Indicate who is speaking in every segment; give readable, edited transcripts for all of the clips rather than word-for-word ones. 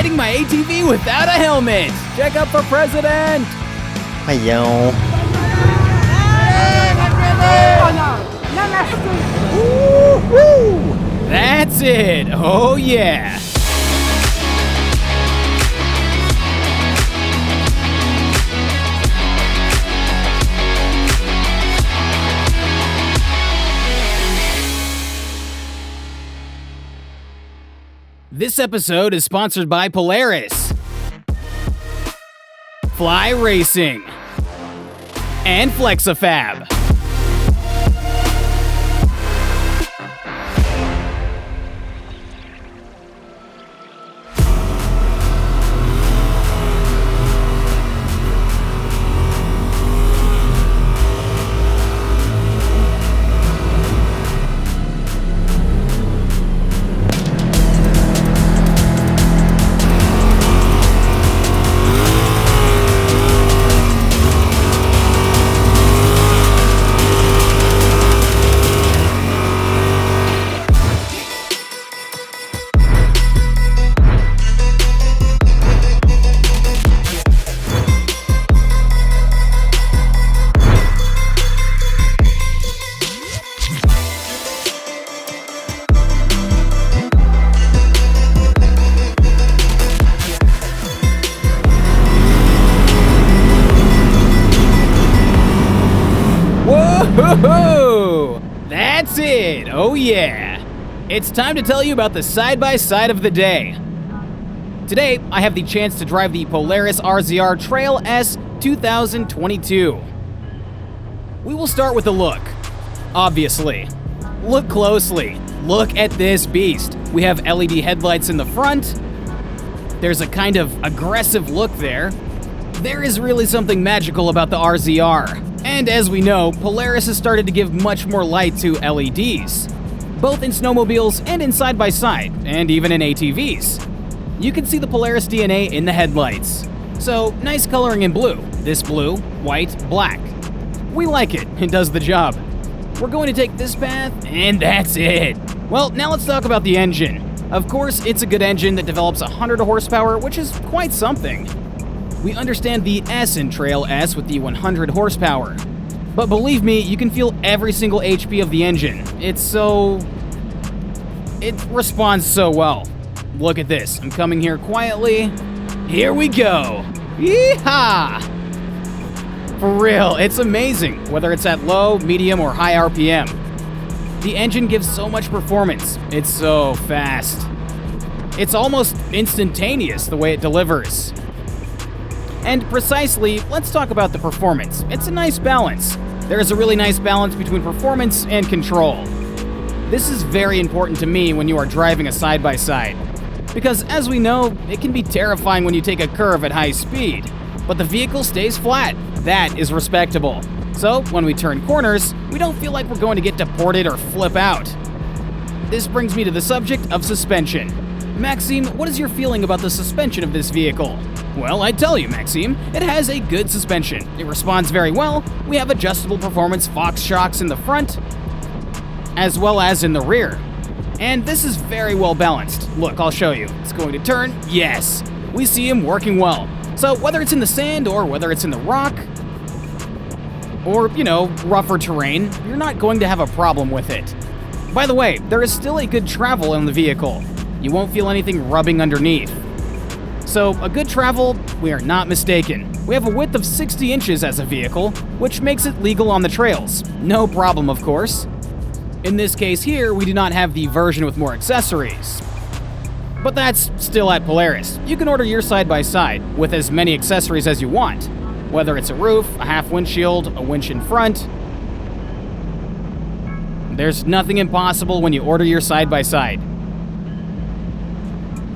Speaker 1: riding my ATV without a helmet. Check up for president.
Speaker 2: Ayaw.
Speaker 1: That's it. Oh yeah. This episode is sponsored by Polaris, Fly Racing, and A Fab. Whoa! That's it! Oh yeah! It's time to tell you about the side-by-side of the day. Today, I have the chance to drive the Polaris RZR Trail S 2022. We will start with a look. Obviously. Look closely. Look at this beast. We have LED headlights in the front. There's a kind of aggressive look there. There is really something magical about the RZR. And as we know, Polaris has started to give much more light to LEDs, both in snowmobiles and in side-by-side, and even in ATVs. You can see the Polaris DNA in the headlights. So, nice coloring in blue. This blue, white, black. We like it. It does the job. We're going to take this path, and that's it. Well, now let's talk about the engine. Of course, it's a good engine that develops 100 horsepower, which is quite something. We understand the S in Trail S with the 100 horsepower. But believe me, you can feel every single HP of the engine. It responds so well. Look at this. I'm coming here quietly. Here we go. Yeehaw! For real, it's amazing, whether it's at low, medium, or high RPM. The engine gives so much performance. It's so fast. It's almost instantaneous the way it delivers. And precisely, let's talk about the performance. It's a nice balance. There is a really nice balance between performance and control. This is very important to me when you are driving a side-by-side. Because as we know, it can be terrifying when you take a curve at high speed. But the vehicle stays flat. That is respectable. So, when we turn corners, we don't feel like we're going to get deported or flip out. This brings me to the subject of suspension. Maxime, what is your feeling about the suspension of this vehicle? Well, I tell you, Maxime, it has a good suspension. It responds very well. We have adjustable performance Fox shocks in the front, as well as in the rear. And this is very well balanced. Look, I'll show you. It's going to turn. Yes, we see him working well. So whether it's in the sand or whether it's in the rock, or, rougher terrain, you're not going to have a problem with it. By the way, there is still a good travel in the vehicle. You won't feel anything rubbing underneath. So, a good travel, we are not mistaken. We have a width of 60 inches as a vehicle, which makes it legal on the trails. No problem, of course. In this case here, we do not have the version with more accessories. But that's still at Polaris. You can order your side-by-side with as many accessories as you want, whether it's a roof, a half windshield, a winch in front. There's nothing impossible when you order your side-by-side.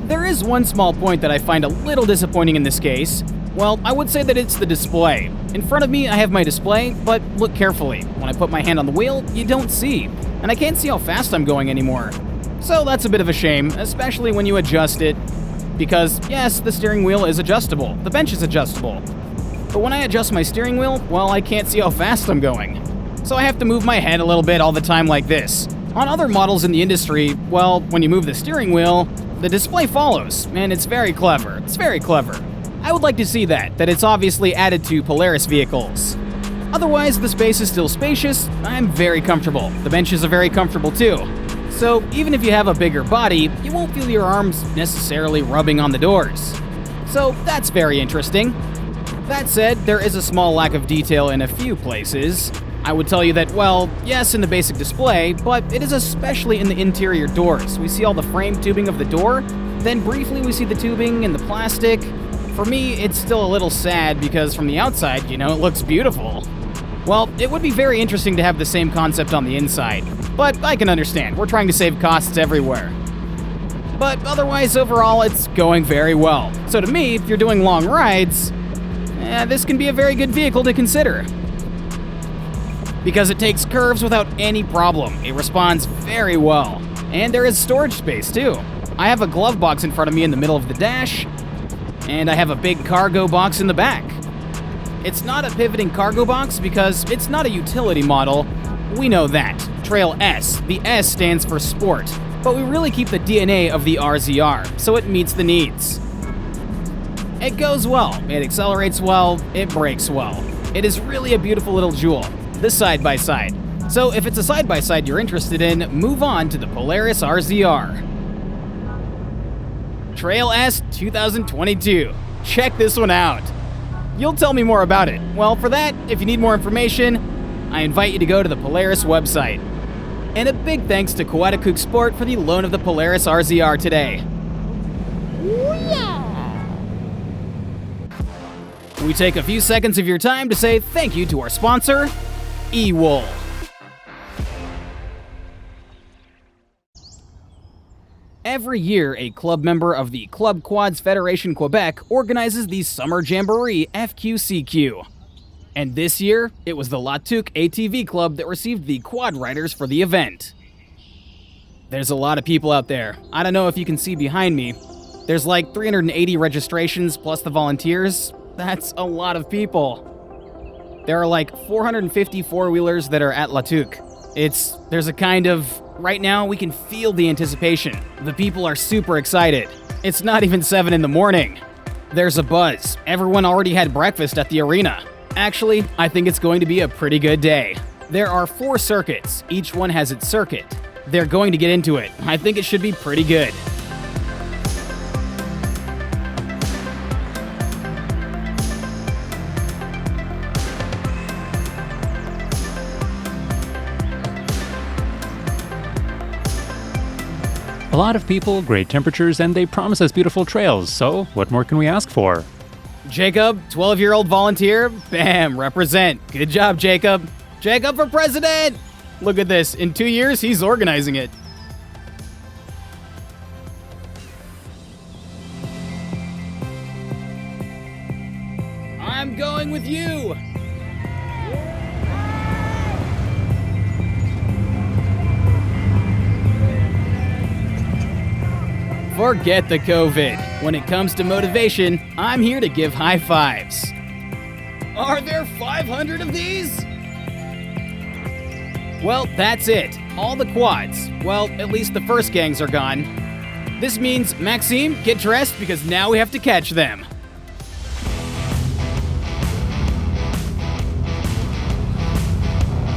Speaker 1: There is one small point that I find a little disappointing in this case. Well, I would say that it's the display. In front of me, I have my display, but look carefully. When I put my hand on the wheel, you don't see, and I can't see how fast I'm going anymore. So that's a bit of a shame, especially when you adjust it, because yes, the steering wheel is adjustable, the bench is adjustable. But when I adjust my steering wheel, well, I can't see how fast I'm going. So I have to move my head a little bit all the time like this. On other models in the industry, well, when you move the steering wheel, The display follows, and it's very clever. It's very clever. I would like to see that it's obviously added to Polaris vehicles. Otherwise, the space is still spacious. I'm very comfortable. The benches are very comfortable too. So even if you have a bigger body, you won't feel your arms necessarily rubbing on the doors. So that's very interesting. That said, there is a small lack of detail in a few places. I would tell you that, well, yes, in the basic display, but it is especially in the interior doors. We see all the frame tubing of the door, then briefly we see the tubing and the plastic. For me, it's still a little sad because from the outside, it looks beautiful. Well, it would be very interesting to have the same concept on the inside, but I can understand. We're trying to save costs everywhere. But otherwise, overall, it's going very well. So to me, if you're doing long rides, this can be a very good vehicle to consider. Because it takes curves without any problem. It responds very well. And there is storage space too. I have a glove box in front of me in the middle of the dash, and I have a big cargo box in the back. It's not a pivoting cargo box because it's not a utility model. We know that. Trail S. The S stands for sport. But we really keep the DNA of the RZR, so it meets the needs. It goes well. It accelerates well. It brakes well. It is really a beautiful little jewel. The side-by-side. So if it's a side-by-side you're interested in, move on to the Polaris RZR. Trail S 2022. Check this one out. You'll tell me more about it. Well, for that, if you need more information, I invite you to go to the Polaris website. And a big thanks to Couade Sport for the loan of the Polaris RZR today. We take a few seconds of your time to say thank you to our sponsor, Ewool. Every year, a club member of the Club Quads Federation Quebec organizes the Summer Jamboree FQCQ. And this year, it was the La Tuque ATV Club that received the quad riders for the event. There's a lot of people out there. I don't know if you can see behind me. There's like 380 registrations plus the volunteers. That's a lot of people. There are like 450 four-wheelers that are at La Tuque. There's a kind of, right now we can feel the anticipation. The people are super excited. It's not even 7 in the morning. There's a buzz. Everyone already had breakfast at the arena. Actually, I think it's going to be a pretty good day. There are 4 circuits. Each one has its circuit. They're going to get into it. I think it should be pretty good.
Speaker 3: A lot of people, great temperatures, and they promise us beautiful trails, so what more can we ask for?
Speaker 1: Jacob, 12-year-old volunteer, bam, represent. Good job, Jacob. Jacob for president! Look at this, in 2 years, he's organizing it. I'm going with you! Forget the COVID. When it comes to motivation, I'm here to give high fives. Are there 500 of these? Well, that's it. All the quads. Well, at least the first gangs are gone. This means, Maxime, get dressed because now we have to catch them.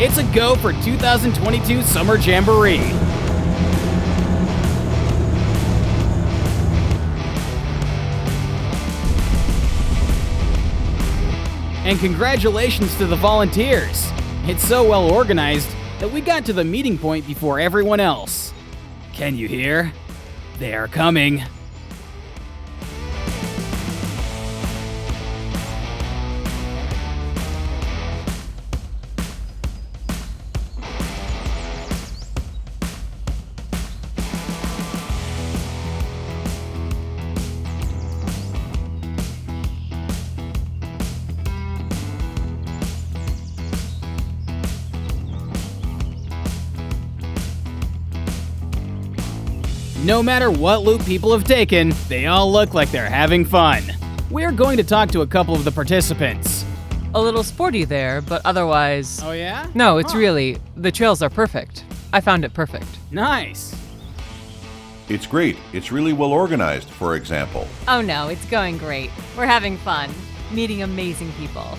Speaker 1: It's a go for 2022 Summer Jamboree. And congratulations to the volunteers. It's so well organized that we got to the meeting point before everyone else. Can you hear? They are coming. No matter what loop people have taken, they all look like they're having fun. We're going to talk to a couple of the participants.
Speaker 4: A little sporty there, but otherwise...
Speaker 1: Oh yeah?
Speaker 4: No, it's really... The trails are perfect. I found it perfect.
Speaker 1: Nice.
Speaker 5: It's great. It's really well organized, for example.
Speaker 4: Oh no, it's going great. We're having fun. Meeting amazing people.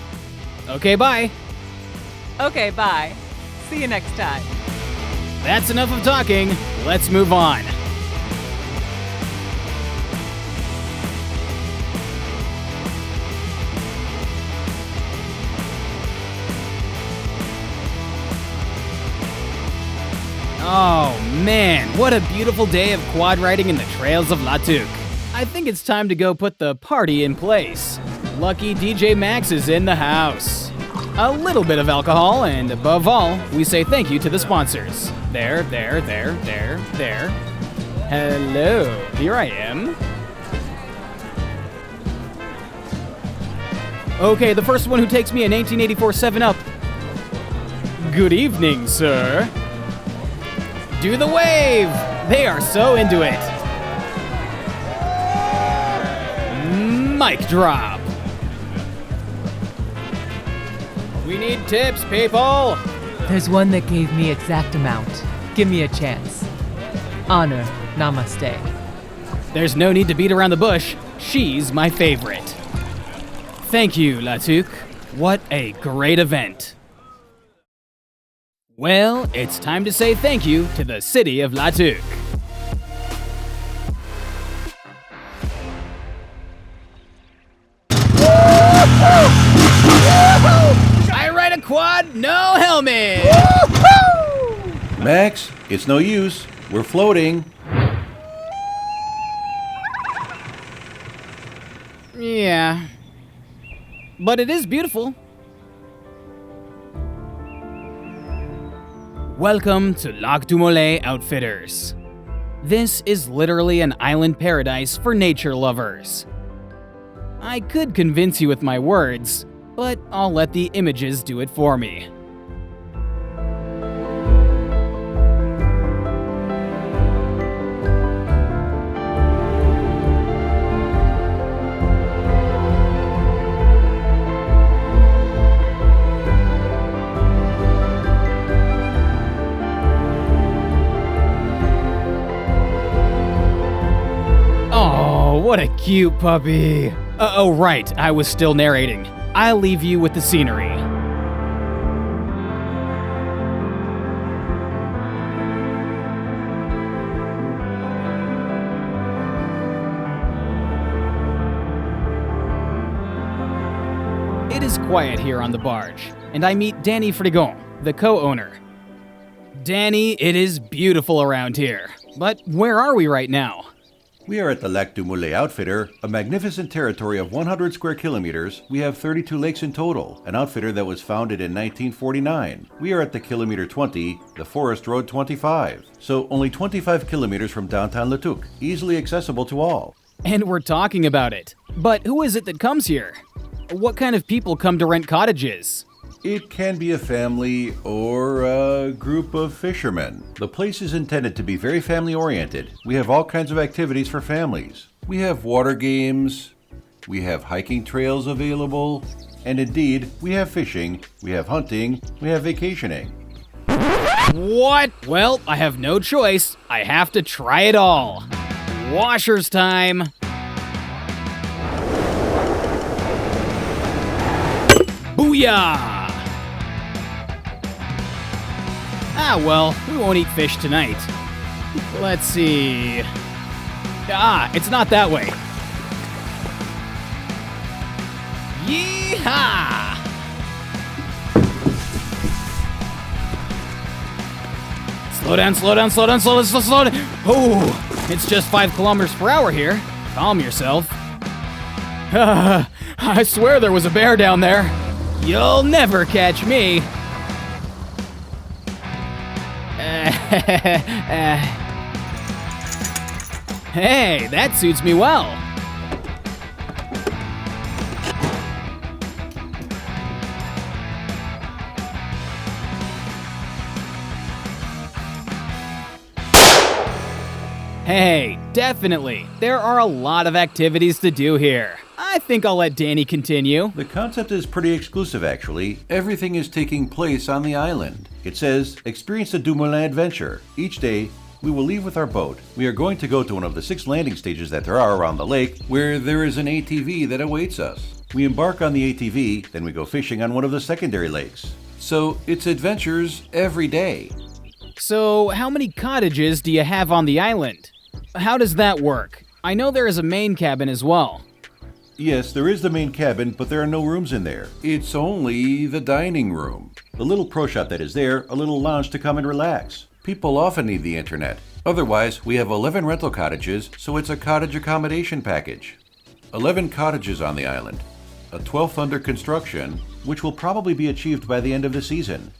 Speaker 1: Okay, bye.
Speaker 4: Okay, bye. See you next time.
Speaker 1: That's enough of talking. Let's move on. Oh man, what a beautiful day of quad riding in the trails of La Tuque. I think it's time to go put the party in place. Lucky DJ Max is in the house. A little bit of alcohol, and above all, we say thank you to the sponsors. There. Hello, here I am. Okay, the first one who takes me a 1984 7-Up. Good evening, sir. Do the wave! They are so into it. Mic drop. We need tips, people.
Speaker 4: There's one that gave me exact amount. Give me a chance. Honor, namaste.
Speaker 1: There's no need to beat around the bush. She's my favorite. Thank you, La Tuque. What a great event. Well, it's time to say thank you to the city of La Tuque. I ride a quad, no helmet!
Speaker 5: Max, it's no use. We're floating.
Speaker 1: Yeah. But it is beautiful. Welcome to Lac Dumoulin Outfitters. This is literally an island paradise for nature lovers. I could convince you with my words, but I'll let the images do it for me. What a cute puppy. Oh, right, I was still narrating. I'll leave you with the scenery. It is quiet here on the barge, and I meet Danny Frigon, the co-owner. Danny, it is beautiful around here, but where are we right now?
Speaker 5: We are at the Lac Dumoulin Outfitter, a magnificent territory of 100 square kilometers. We have 32 lakes in total, an outfitter that was founded in 1949. We are at the kilometer 20, the Forest Road 25, so only 25 kilometers from downtown La Tuque, easily accessible to all.
Speaker 1: And we're talking about it. But who is it that comes here? What kind of people come to rent cottages?
Speaker 5: It can be a family or a group of fishermen. The place is intended to be very family-oriented. We have all kinds of activities for families. We have water games, we have hiking trails available, and indeed, we have fishing, we have hunting, we have vacationing.
Speaker 1: What? Well, I have no choice. I have to try it all. Washers time. Booyah! Ah, well, we won't eat fish tonight. Let's see. Ah, it's not that way. Yeehaw! Slow down, slow down, slow down, slow down, slow down. Oh, it's just 5 kilometers per hour here. Calm yourself. I swear there was a bear down there. You'll never catch me. Hey, that suits me well. Hey, definitely. There are a lot of activities to do here. I think I'll let Danny continue.
Speaker 5: The concept is pretty exclusive, actually. Everything is taking place on the island. It says, experience the Dumoulin adventure. Each day, we will leave with our boat. We are going to go to one of the 6 landing stages that there are around the lake, where there is an ATV that awaits us. We embark on the ATV, then we go fishing on one of the secondary lakes. So it's adventures every day.
Speaker 1: So, how many cottages do you have on the island? How does that work? I know there is a main cabin as well.
Speaker 5: Yes, there is the main cabin, but there are no rooms in there. It's only the dining room. The little pro shop that is there, a little lounge to come and relax. People often need the internet. Otherwise, we have 11 rental cottages, so it's a cottage accommodation package. 11 cottages on the island. A 12th under construction, which will probably be achieved by the end of the season.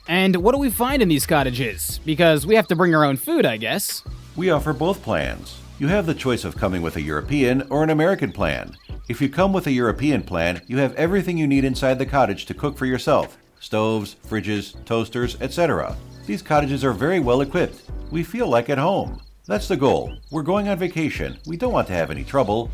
Speaker 1: And what do we find in these cottages? Because we have to bring our own food, I guess.
Speaker 5: We offer both plans. You have the choice of coming with a European or an American plan. If you come with a European plan, you have everything you need inside the cottage to cook for yourself. Stoves, fridges, toasters, etc. These cottages are very well equipped. We feel like at home. That's the goal. We're going on vacation. We don't want to have any trouble.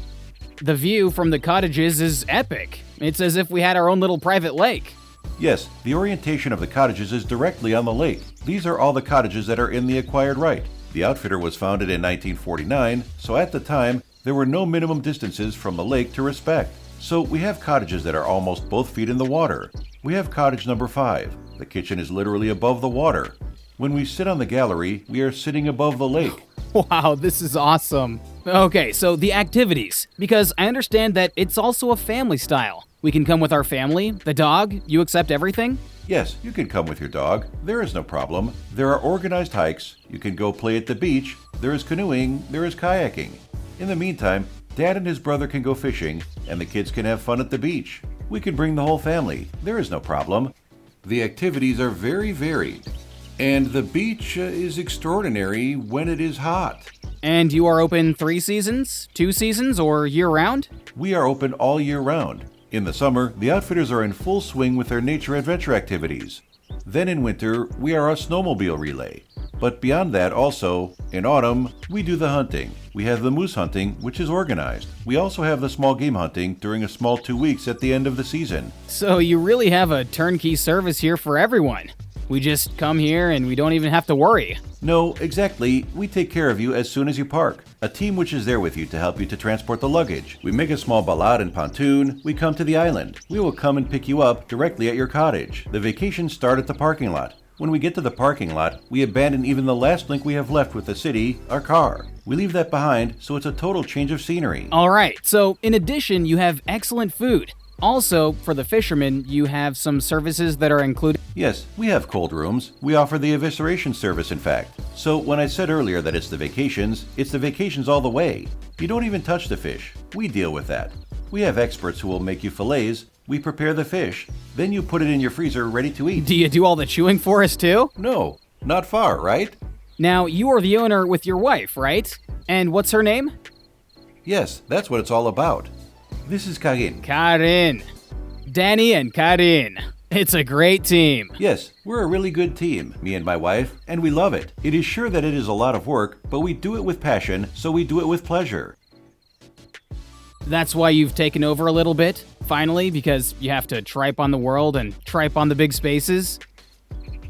Speaker 1: The view from the cottages is epic. It's as if we had our own little private lake.
Speaker 5: Yes, the orientation of the cottages is directly on the lake. These are all the cottages that are in the acquired right. The outfitter was founded in 1949, so at the time, there were no minimum distances from the lake to respect. So we have cottages that are almost both feet in the water. We have cottage number 5. The kitchen is literally above the water. When we sit on the gallery, we are sitting above the lake.
Speaker 1: Wow, this is awesome. Okay, so the activities, because I understand that it's also a family style. We can come with our family, the dog, you accept everything?
Speaker 5: Yes, you can come with your dog. There is no problem. There are organized hikes. You can go play at the beach. There is canoeing. There is kayaking. In the meantime, Dad and his brother can go fishing, and the kids can have fun at the beach. We can bring the whole family. There is no problem. The activities are very varied, and the beach is extraordinary when it is hot.
Speaker 1: And you are open 3 seasons, 2 seasons, or year-round?
Speaker 5: We are open all year round. In the summer, the outfitters are in full swing with their nature adventure activities. Then in winter, we are a snowmobile relay. But beyond that also, in autumn, we do the hunting. We have the moose hunting, which is organized. We also have the small game hunting during a small 2 weeks at the end of the season.
Speaker 1: So you really have a turnkey service here for everyone. We just come here and we don't even have to worry.
Speaker 5: No, exactly. We take care of you as soon as you park. A team which is there with you to help you to transport the luggage. We make a small balade and pontoon. We come to the island. We will come and pick you up directly at your cottage. The vacations start at the parking lot. When we get to the parking lot, we abandon even the last link we have left with the city, our car. We leave that behind, so it's a total change of scenery.
Speaker 1: Alright, so in addition, you have excellent food. Also, for the fishermen, you have some services that are included.
Speaker 5: Yes, we have cold rooms. We offer the evisceration service, in fact. So when I said earlier that it's the vacations all the way. You don't even touch the fish. We deal with that. We have experts who will make you fillets. We prepare the fish. Then you put it in your freezer ready to eat.
Speaker 1: Do you do all the chewing for us too?
Speaker 5: No, not far, right?
Speaker 1: Now, you are the owner with your wife, right? And what's her name?
Speaker 5: Yes, that's what it's all about. This is Karin.
Speaker 1: Karin. Danny and Karin. It's a great team.
Speaker 5: Yes, we're a really good team, me and my wife, and we love it. It is sure that it is a lot of work, but we do it with passion, so we do it with pleasure.
Speaker 1: That's why you've taken over a little bit, finally, because you have to tripe on the world and tripe on the big spaces?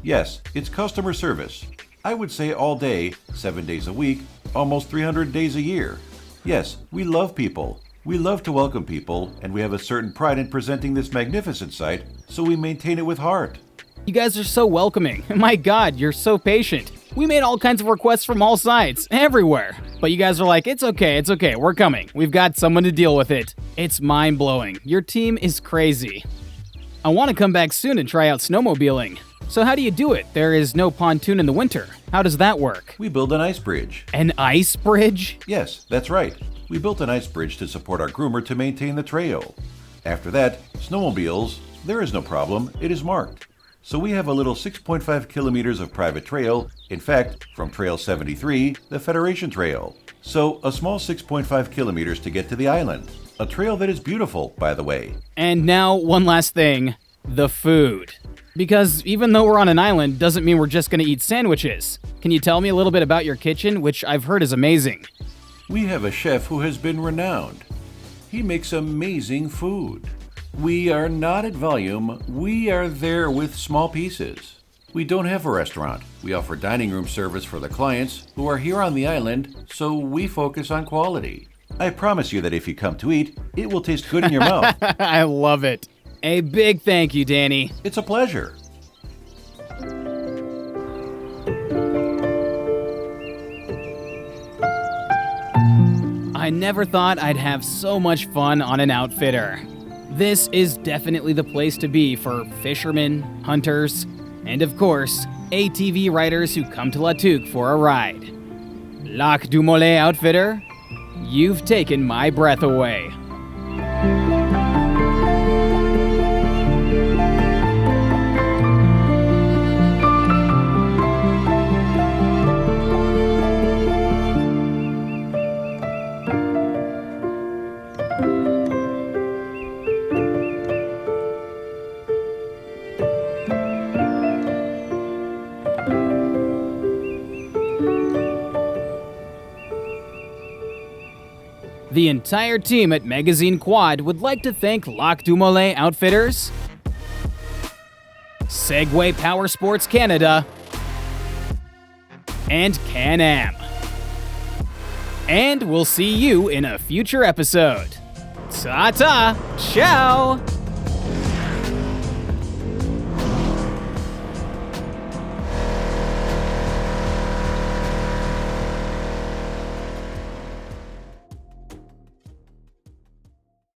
Speaker 5: Yes, it's customer service. I would say all day, 7 days a week, almost 300 days a year. Yes, we love people. We love to welcome people, and we have a certain pride in presenting this magnificent site, so we maintain it with heart.
Speaker 1: You guys are so welcoming. My God, you're so patient. We made all kinds of requests from all sides, everywhere. But you guys are like, it's okay, we're coming. We've got someone to deal with it. It's mind-blowing. Your team is crazy. I want to come back soon and try out snowmobiling. So how do you do it? There is no pontoon in the winter. How does that work?
Speaker 5: We build an ice bridge.
Speaker 1: An ice bridge?
Speaker 5: Yes, that's right. We built an ice bridge to support our groomer to maintain the trail. After that, snowmobiles, there is no problem, it is marked. So we have a little 6.5 kilometers of private trail, in fact, from Trail 73, the Federation Trail. So a small 6.5 kilometers to get to the island. A trail that is beautiful, by the way.
Speaker 1: And now, one last thing, the food. Because even though we're on an island, doesn't mean we're just gonna eat sandwiches. Can you tell me a little bit about your kitchen, which I've heard is amazing?
Speaker 5: We have a chef who has been renowned. He makes amazing food. We are not at volume, we are there with small pieces. We don't have a restaurant. We offer dining room service for the clients who are here on the island, so we focus on quality. I promise you that if you come to eat, it will taste good in your mouth.
Speaker 1: I love it. A big thank you, Danny.
Speaker 5: It's a pleasure.
Speaker 1: I never thought I'd have so much fun on an outfitter. This is definitely the place to be for fishermen, hunters, and of course, ATV riders who come to La Tuque for a ride. Lac Dumoulin Outfitter, you've taken my breath away. The entire team at MagazineQuad would like to thank Lac Dumoulin Outfitters, Segway Powersports Canada, and Can-Am. And we'll see you in a future episode. Ta-ta! Ciao!